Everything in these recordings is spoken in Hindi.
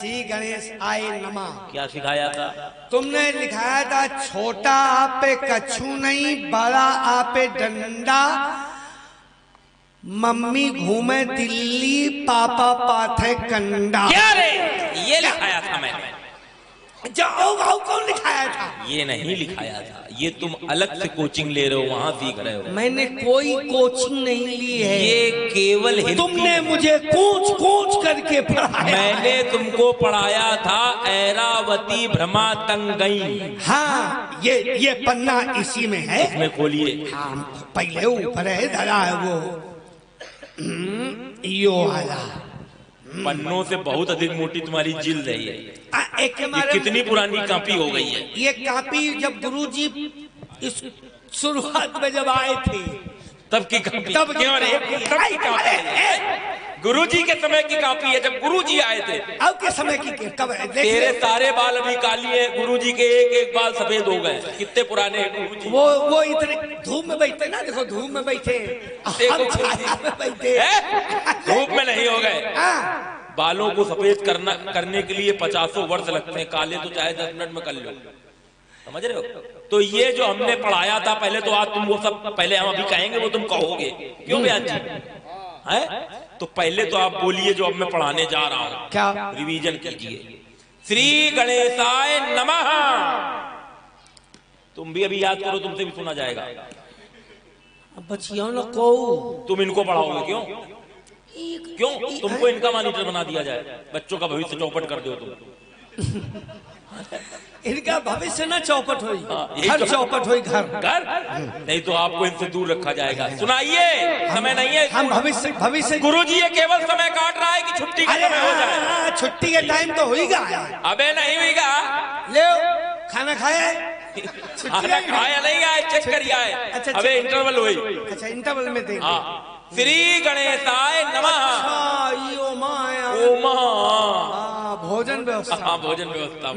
श्री गणेश आय नमः। क्या सिखाया था? तुमने लिखाया था छोटा आपे कछु नहीं, बड़ा आपे डंडा, मम्मी घूमे दिल्ली, पापा पाथे कंडा। क्या रे? ये लिखाया था मैंने। जाओ गाओ कौन लिखाया था? ये नहीं लिखाया था, ये तुम अलग से कोचिंग ले रहे हो, वहां सीख रहे हो। मैंने कोई कोचिंग नहीं ली है, ये केवल हिंदी। तुमने मुझे कोच कोच करके पढ़ाया। मैंने तुमको पढ़ाया था ऐरावती भ्रमा तंगई। हाँ, ये पन्ना इसी में है। इसमें खोलिए। हाँ, पहले ऊपर है धरा है वो यो वाला। पन्नों से बहुत अधिक मोटी तुम्हारी जिल्द है ये कितनी पुरानी कॉपी हो गई है। ये कॉपी जब गुरुजी इस शुरुआत में जब आए थे तब की कॉपी। तब क्यों रे? तब की कॉपी है। गुरुजी के समय की कॉपी है, जब गुरुजी आए थे। अब के समय की कब है? तेरे सारे बाल अभी काली है, गुरुजी के एक एक बाल सफेद हो गए। कितने पुराने हैं गुरुजी। वो इतने धूप में बैठते ना, देखो धूप में बैठे, देखो बैठे धूप में नहीं हो गए। बालों को सफेद करने के लिए 50 वर्ष लगते हैं, काले तो चाहे 10 मिनट में कर लो। समझ रहे हो? तो ये जो हमने पढ़ाया था पहले, तो आज तुम वो सब पहले हम अभी कहेंगे वो तुम कहोगे। क्यों बयान जी? है तो पहले तो आप बोलिए जो अब मैं पढ़ाने जा रहा हूं। क्या? रिवीजन कीजिए। श्री गणेशाय नमः। तुम भी अभी याद करो, तुमसे भी सुना जाएगा। बच्चियों लोग को तुम इनको पढ़ाओगे क्यों? क्यों तुमको इनका मॉनिटर बना दिया जाए? बच्चों का भविष्य चौपट कर दो तुम। इनका भविष्य ना चौपट हुई, घर चौपट हुई। घर नहीं तो आपको इनसे दूर रखा जाएगा। सुनाइए, समय नहीं है। हम भविष्य गुरुजी ये केवल समय काट रहा है कि छुट्टी का समय हो जाए। छुट्टी के टाइम तो होगा। अबे नहीं होगा। ले खाना खाया? खाना खाया नहीं आए, चेक करिए आए। अच्छा, अबे इंटरवल हुई। अच्छा, इंटरवल में देख। श्री गणेशाय नमः। भोजन व्यवस्था। हाँ, भोजन व्यवस्था।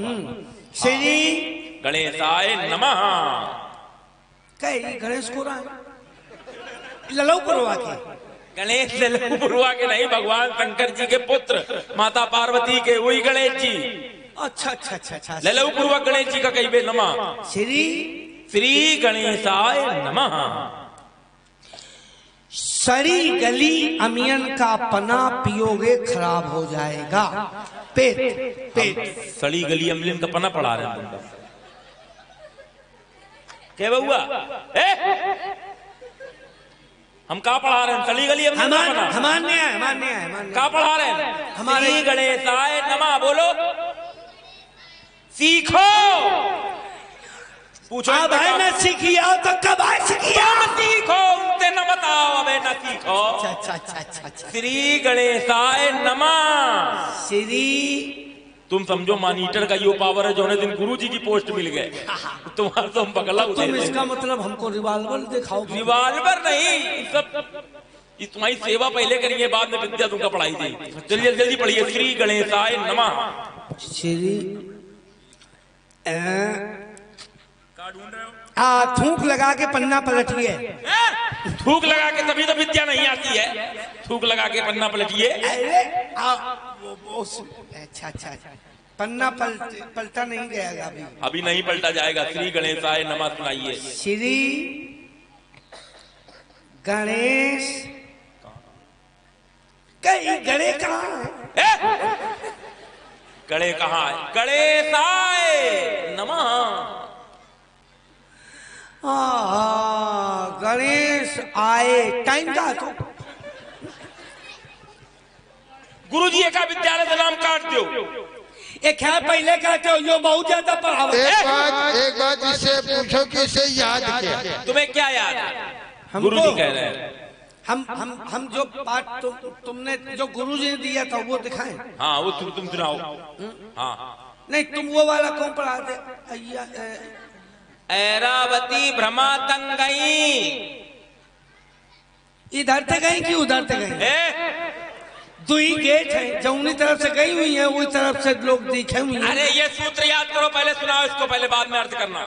श्री गणेशाय नमः। कहीं गणेश को ललऊ पुरवा के? गणेश ललऊ पुरवा के नहीं, भगवान शंकर जी के पुत्र माता पार्वती के वही गणेश जी। अच्छा अच्छा अच्छा अच्छा। ललऊ पुरवा गणेश जी का कही नमः। श्री गणेशाय नमः। सड़ी गली अमियन का पना पियोगे खराब हो जाएगा। पेट सड़ी गली अमियन का पना पढ़ा रहे हैं। क्या हुआ? हम कहा पढ़ा रहे हैं? सड़ी गली अमियन का पना हमारे कहा पढ़ा रहे हैं? हमारे गणेशाय नमः बोलो, सीखो। पूछो भाई न सीखिया तो कब आए सीखिया? सीखो, उनसे न बताओ। अबे न सीखो। अच्छा। श्री गणेशाय नमः। श्री तुम समझो मॉनिटर का ये पावर है, जो दिन गुरु जी की पोस्ट मिल गए तुम्हारा तो हम पगला। तुम इसका मतलब हमको रिवाल्वर दिखाओ? रिवाल्वर नहीं, सब ये तुम्हारी सेवा पहले करिए, बाद में विद्या तुमका पढ़ाई थी। चलिए जल्दी पढ़िए। श्री गणेशाय नमः। श्री ढूंढ रहे हो? थूक लगा के पन्ना पलटिए। थूक लगा के तभी तो विद्या नहीं आती है। थूक लगा के पन्ना पलटिए। अच्छा, पन्ना पलटा नहीं जाएगा अभी नहीं पलटा जाएगा। श्री गणेशाय नमः सुनाइए। श्री गणेश गणे कहाँ? गणे कहाँ है? गणेशाय नमः। गणेश आए टाइम का तो गुरुजी का विद्यालय का नाम काट दो। एक है पहले कहते हो, यो बहुत ज्यादा पढ़ावा। एक बात इससे पूछो कि इसे याद क्या? तुम्हें क्या याद है? गुरुजी कह रहे हैं हम जो पाठ तुमने जो गुरुजी ने दिया था वो दिखाएं। हाँ, वो तुम सुनाओ। हाँ नहीं, तुम वो वाला कौन पढ़ाते? ऐरावती भ्रमा तंगई। इधर से गई कि उधर से गई? दो ही गेट है, जौनी तरफ से गई हुई है वही तरफ से लोग दिखे हुए हैं। अरे ये सूत्र याद करो, पहले सुनाओ इसको, पहले बाद में अर्थ करना।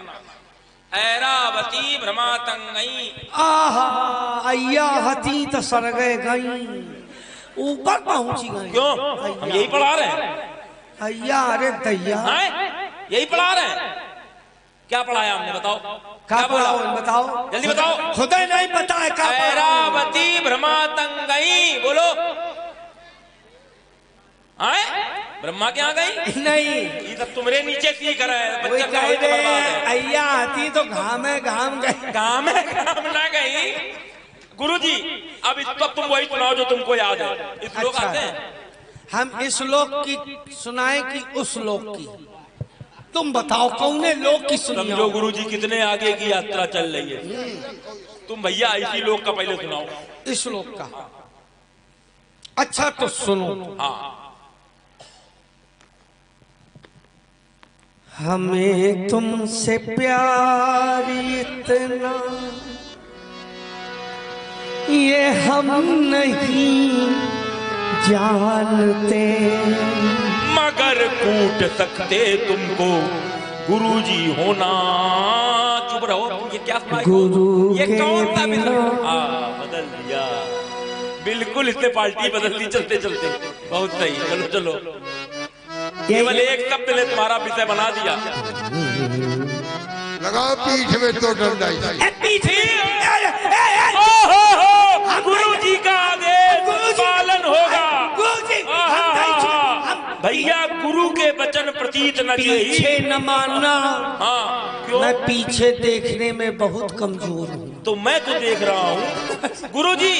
ऐरावती भ्रमा तंगई। आहा अय्या हती तो सरगे गई। ऊपर पहुंची गए। क्यों? हम यही पढ़ा रहे हैं। अय्या अरे दैया यही पढ़ा रहे हैं। क्या पढ़ाया हमने बताओ? क्या पढ़ाओ बताओ, जल्दी बताओ। खुदा नहीं पता है क्या? ऐरावती भ्रमातंगई बोलो। आए ब्रह्मा के यहाँ गई नहीं, ये सब तुम्हारे नीचे सीख रहा है वही बच्चा। कह दे अय्या आती तो घाम है घाम गई, काम है काम ना गई। गुरुजी अब इस वक्त तुम वही सुनाओ जो तुमको याद है। इस लोग अच्छा। आते हैं। हम इस लोक की सुनाए कि उस लोक की? तुम बताओ कौन लोक की सुनिए? समझो गुरुजी कितने आगे की यात्रा चल रही है। तुम भैया इसी लोक का पहले सुनाओ। इस लोक का? अच्छा तो सुनो। हाँ। हमें तुमसे प्यार इतना ये हम नहीं जानते, मगर कूट सकते तुमको गुरुजी होना। चुप रहो। ये क्या सुनाई? गुरु ये के कौन सा बिना। बदल दिया बिल्कुल। इसने पार्टी बदल दी चलते चलते। बहुत सही। चलो चलो। केवल एक शब्द ने तुम्हारा विषय बना दिया। लगाओ पीठ में तो डंडा। गुरु जी का आदेश पालन होगा। भैया गुरु के वचन प्रतीत न पीछे न मानना। हाँ क्यों? मैं पीछे देखने में बहुत कमजोर हूँ। तो मैं तो देख रहा हूँ। गुरुजी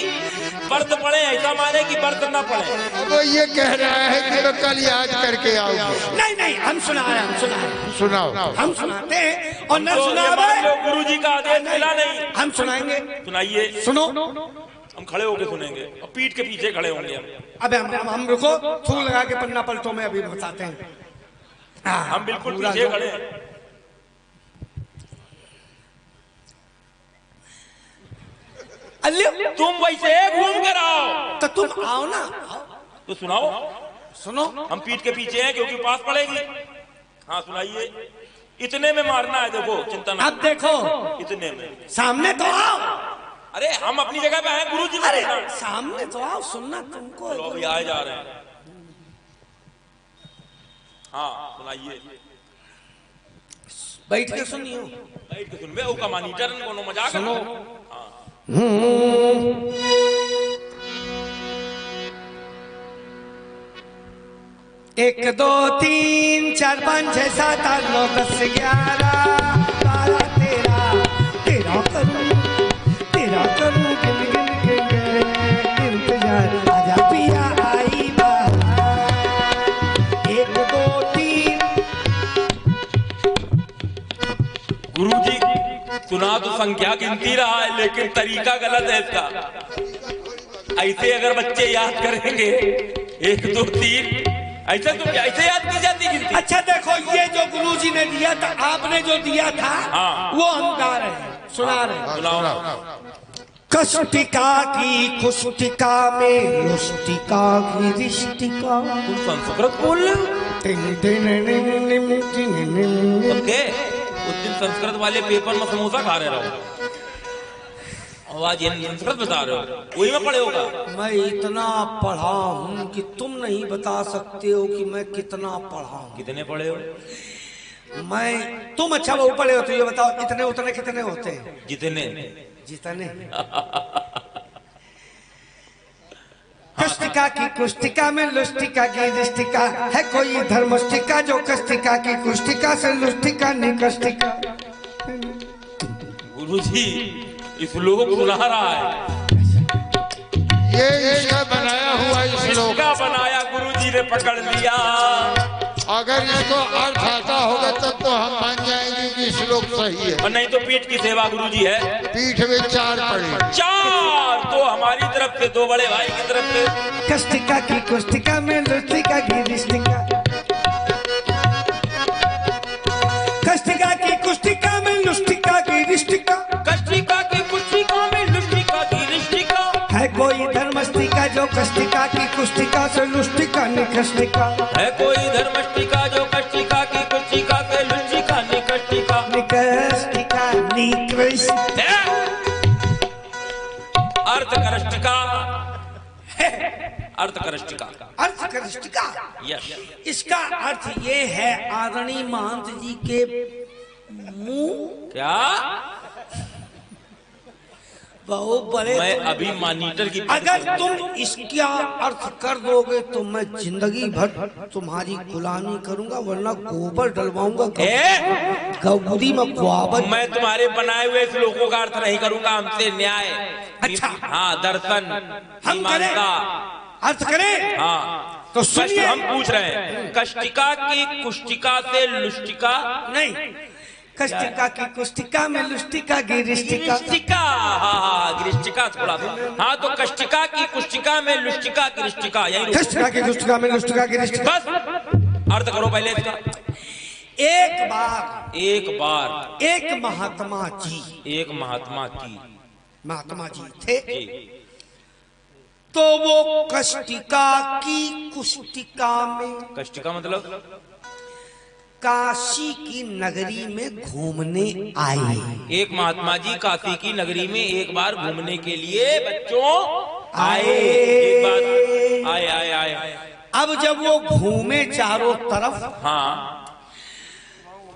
व्रत पढ़े ऐसा माने कि व्रत ना पढ़े। वो ये कह रहा है कि मैं कल याद करके आऊंगा। नहीं नहीं, हम सुनाए हम सुनाए। सुनाओ। हम सुनाते हैं और न तो सुना मान लो गुरु जी का आदेश मिला नहीं। हम सुनाएंगे। सुनाइए। सुनो। हम खड़े होके सुनेंगे और पीठ के पीछे खड़े होंगे। अबे हम रुको, थूक लगा के पन्ना पलटो में अभी बताते हैं। हम बिल्कुल पीछे खड़े हैं। तुम वैसे घूम कर आओ तो तुम आओ ना। तो सुनाओ। सुनो। हम पीठ के पीछे हैं क्योंकि पास पड़ेगी। हाँ सुनाइए। इतने में मारना है देखो, चिंता ना। अब देखो इतने में सामने तो आओ। अरे हम अपनी जगह पे हैं गुरु जी। अरे सामने तो आओ, सुनना तुमको। चलो अभी आए जा रहे हैं। हाँ सुनाइए। बैठ के सुनियो। बैठ के सुन बे। का मॉनिटर कोनो मजाक सुनो। हाँ। एक दो तीन चार पाँच छह सात आठ नौ 10 11 12 13 तेरा करूं गिन गिन के इंतजार आजा पिया आई बाहर। 1 2 3। गुरुजी सुना तो संख्या गिनती रहा है लेकिन तरीका गलत है इसका। ऐसे अगर बच्चे याद करेंगे 1 2 3 ऐसे तो ऐसे याद की जाती गिनती। अच्छा देखो, ये जो गुरुजी ने दिया था, आपने जो दिया था, हाँ। वो हम गा रहे हैं, सुना रहे हैं। सुनाओ। कष्टिका की कुष्टिका में रुष्टिका की रिष्टिका। तुम संस्कृत बोल रहे हो? ओके। उस दिन संस्कृत वाले पेपर में समोसा खा रहे रहो। आज ये संस्कृत बता रहे हो, वही में पढ़े होगा। मैं इतना पढ़ा हूँ कि तुम नहीं बता सकते हो कि मैं कितना पढ़ा हूँ। कितने पढ़े हो? तुम अच्छा वो पढ़े हो तो ये बताओ, इतने उतने कितने होते हैं? जितने जितने। कष्टिका की कुष्टिका में लुष्टिका की रिष्टिका है कोई धर्मष्टिका जो कष्टिका की कुष्टिका से लुष्टिका निकष्टिका। गुरुजी इस लोगों को सुना रहा है। ये इसका बनाया हुआ श्लोक। इसका बनाया गुरुजी ने पकड़ लिया। अगर इसको अर्थ आता होगा तब तो हम मान जाएंगे कि श्लोक सही है। और नहीं तो पीठ की सेवा गुरुजी है। पीठ में 4 पड़े। 4 तो हमारी तरफ से, 2 बड़े भाई की तरफ से। कष्टिका की कुष्टिका में लुष्टिका की रिष्टिका। कष्टिका की कुष्टिका में लुष्टिका की रिष्टिका। कष्टिका की कुष्टिका में लुष्टिका की रिष्टिका है कोई धर्मष्टिका जो कष्टिका की कुष्टिका से लुष्टिका निकष्टिका। है कोई धर्मष्टिका जो कष्टिका की कुष्टिका से लुष्टिका निकष्टिका। निकष्टिका निकृष्ट। अर्थ करष्टिका अर्थकरिष्टिका। अर्थकरिष्टिका, यस। इसका अर्थ ये है आदरणीय महंत जी के मुंह। क्या? बहुत बड़े। मैं अभी मॉनिटर की, अगर तुम इसका अर्थ कर दोगे तो मैं जिंदगी भर तुम्हारी गुलामी करूंगा, वरना गोबर डलवाऊंगा गौरी में गुआबर। मैं तुम्हारे बनाए हुए श्लोकों का अर्थ नहीं करूंगा, हमसे न्याय। अच्छा। हाँ, दर्शन, हम करें, अर्थ करें। हाँ तो सुनिए, हम पूछ रहे हैं, कष्टिका की कुष्टिका से लुष्टिका नहीं, कष्टिका की कुष्टिका में लुष्टिका गिरिष्टिका। हाँ, गिरिष्टिका थोड़ा सा। हाँ, तो कष्टिका की कुष्टिका में लुष्टिका गिरिष्टिका, यही कष्टिका की कुष्टिका में लुष्टिका गिरिष्टिका। बस अर्थ करो पहले इसका। एक बार एक महात्मा जी थे, तो वो कष्टिका की कुष्टिका में, कष्टिका मतलब काशी की नगरी में घूमने आए। एक महात्मा जी काशी की नगरी में एक बार घूमने के लिए बच्चों आए। एक बार आए। अब जब वो घूमे चारों तरफ, हाँ,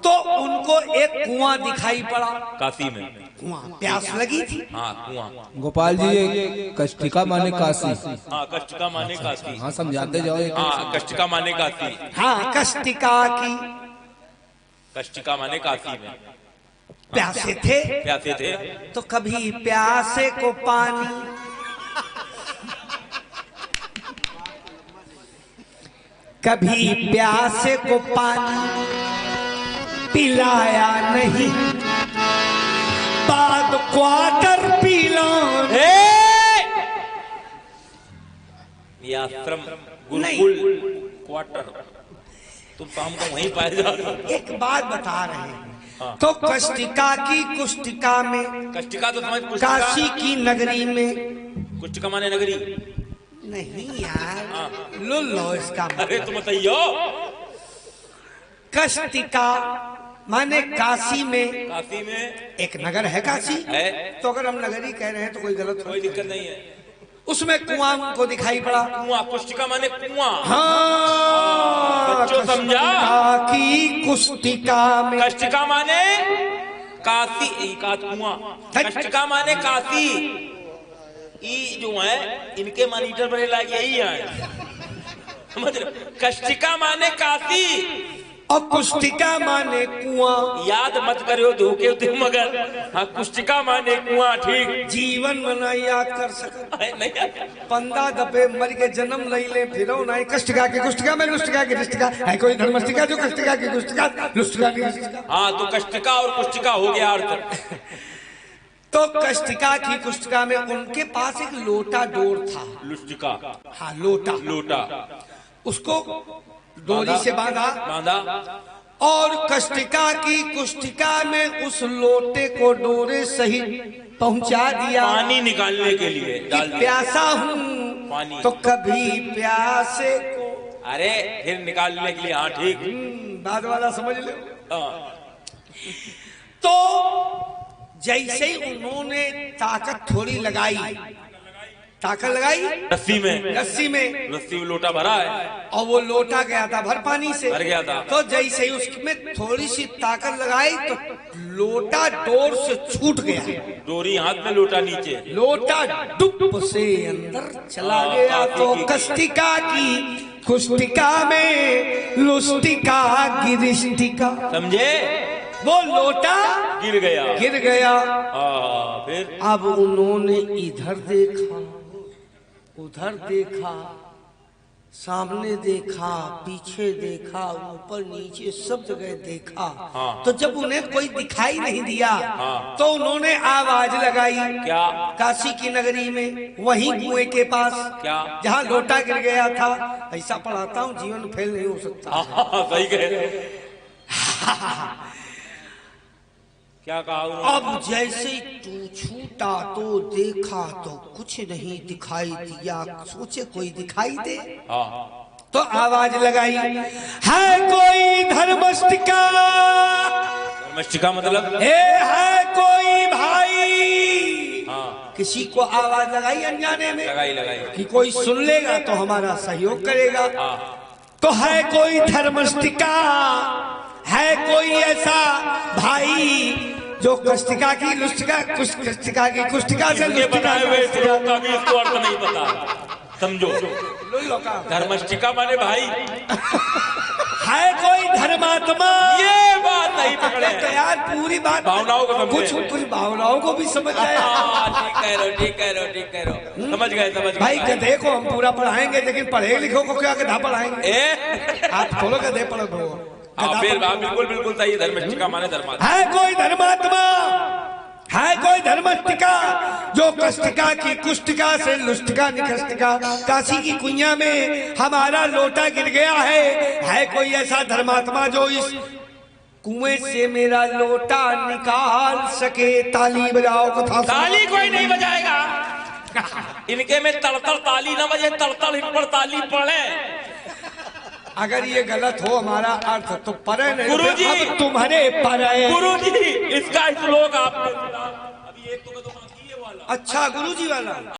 तो उनको एक कुआं दिखाई पड़ा। काशी में कुआं, प्यास लगी थी। हाँ, कुआं। गोपाल जी, ये कष्टिका माने काशी। हाँ, कष्टिका माने काशी। हाँ, समझाते जाओ। हाँ, कष्टिका माने काशी। हाँ, कष्टिका माने काशी में प्यासे थे। तो कभी प्यासे को पानी, कभी प्यासे को पानी पिलाया नहीं, बाद क्वार्टर पिला। ये आश्रम गुरुकुल क्वार्टर, तुम शाम को वहीं पाए जा। एक बात बता रहे हैं, तो कष्टिका की कुष्टिका में, कष्टिका तो समझ, काशी की नगरी में, कुष्टिका माने नगरी नहीं यार, लो इसका अरे तुम बताइयो। कष्टिका माने काशी में। काशी में एक नगर है काशी है, तो अगर हम नगरी कह रहे हैं तो कोई गलत, कोई दिक्कत नहीं है। उसमें कुआं को दिखाई पड़ा। कुआं, कुष्टिका माने कुआं। हाँ, बच्चों समझा? की कुष्टिका में, कष्टिका माने काशी, कुआं। कष्टिका माने काशी। ई जो है इनके मॉनिटर पर यही है, समझ रहे? कष्टिका माने काशी और कुष्टिका माने कुआं। याद मत करो धोखे थे मगर। हाँ, कुष्टिका माने कुआं, ठीक। जीवन में न याद कर सक, नहीं 15 दफे मर के जन्म ले फिर नहीं। कष्टिका की कुष्टिका में लुष्टिका की रिष्टिका है, कोई धर्मस्टिका जो कष्टिका की कुष्टिका लुष्टिका की रिष्टिका। हाँ, तो कष्टिका और कुष्टिका हो गया अर्थ। तो कष्टिका की कुष्टिका में उनके पास एक लोटा डोर था। लुष्टिका, हाँ, लोटा, उसको डोरी से बांधा, और कष्टिका की कुष्टिका में उस लोटे को डोरे सहित पहुंचा दिया, पानी निकालने के लिए डाल दिया। प्यासा हूँ पानी, तो कभी प्यासे को, अरे फिर निकालने के लिए। हाँ, ठीक। बाद वाला समझ लो। तो जैसे ही उन्होंने ताकत थोड़ी लगाई, रस्सी में लोटा भरा है, और वो लोटा गया था भर पानी से, भर गया था। तो जैसे ही उसमें थोड़ी सी ताकत लगाई तो लोटा डोर से छूट गया। डोरी हाथ में, लोटा नीचे, लोटा डुब से अंदर चला गया। तो कष्टिका की कुष्टिका में लुष्टिका गिरिष्टिका, समझे? वो लोटा गिर गया। फिर अब उन्होंने इधर देखा, उधर देखा, सामने देखा, पीछे देखा, ऊपर नीचे सब जगह देखा। तो जब उन्हें कोई दिखाई नहीं दिया, तो उन्होंने आवाज लगाई। क्या? काशी की नगरी में, वहीं कुएं के पास, क्या? जहाँ लोटा गिर गया था। ऐसा पढ़ाता हूँ, जीवन फेल नहीं हो सकता। सही कह रहे। क्या कहा? अब जैसे तू छूटा तो देखा तो कुछ नहीं दिखाई दिया, सोचे कोई दिखाई दे। तो आवाज लगाई, है कोई धर्मस्टिका? धर्मस्टिका मतलब है कोई भाई किसी को आवाज लगाई अनजाने में लगाई लगाई कि कोई सुन लेगा तो हमारा सहयोग करेगा। तो है कोई धर्मस्टिका, है कोई ऐसा भाई जो कष्टिका की लुष्टिका कष्टिका की कुष्टिका से लुष्टिका का भी इसको अर्थ नहीं पता, समझो। धर्मस्टिका माने भाई, है कोई धर्मात्मा, ये बात नहीं पकड़े तो यार पूरी बात भावनाओं को कुछ भावनाओं को भी समझ आए। ठीक कह रहे हो, ठीक कह रहे हो, ठीक कह रहे हो, समझ गए भाई गधे को हम पूरा पढ़ाएंगे, लेकिन पढ़े लिखो को क्या गधा पढ़ाएंगे? आप थोड़ा गधे पढ़ो। बिल्कुल बिल्कुल सही है। धर्मस्टिका माने धर्मात्मा। है कोई धर्मात्मा, है कोई धर्मस्टिका जो कष्टिका की कुष्टिका से लुष्टिका निकष्टिका, काशी की कुइया में हमारा लोटा गिर गया है कोई ऐसा धर्मात्मा जो इस कुएं से मेरा लोटा निकाल सके? ताली बजाओ कथा। ताली कोई नहीं बजाएगा, इनके में तड़तड़ ताली न बजे, तड़तड़ इन पर ताली पड़े। अगर ये गलत हो हमारा अर्थ तो परे नहीं, गुरुजी अब तुम्हारे परे। गुरुजी इसका श्लोक आपने अभी एक तो बाकी है वाला। अच्छा गुरुजी वाला।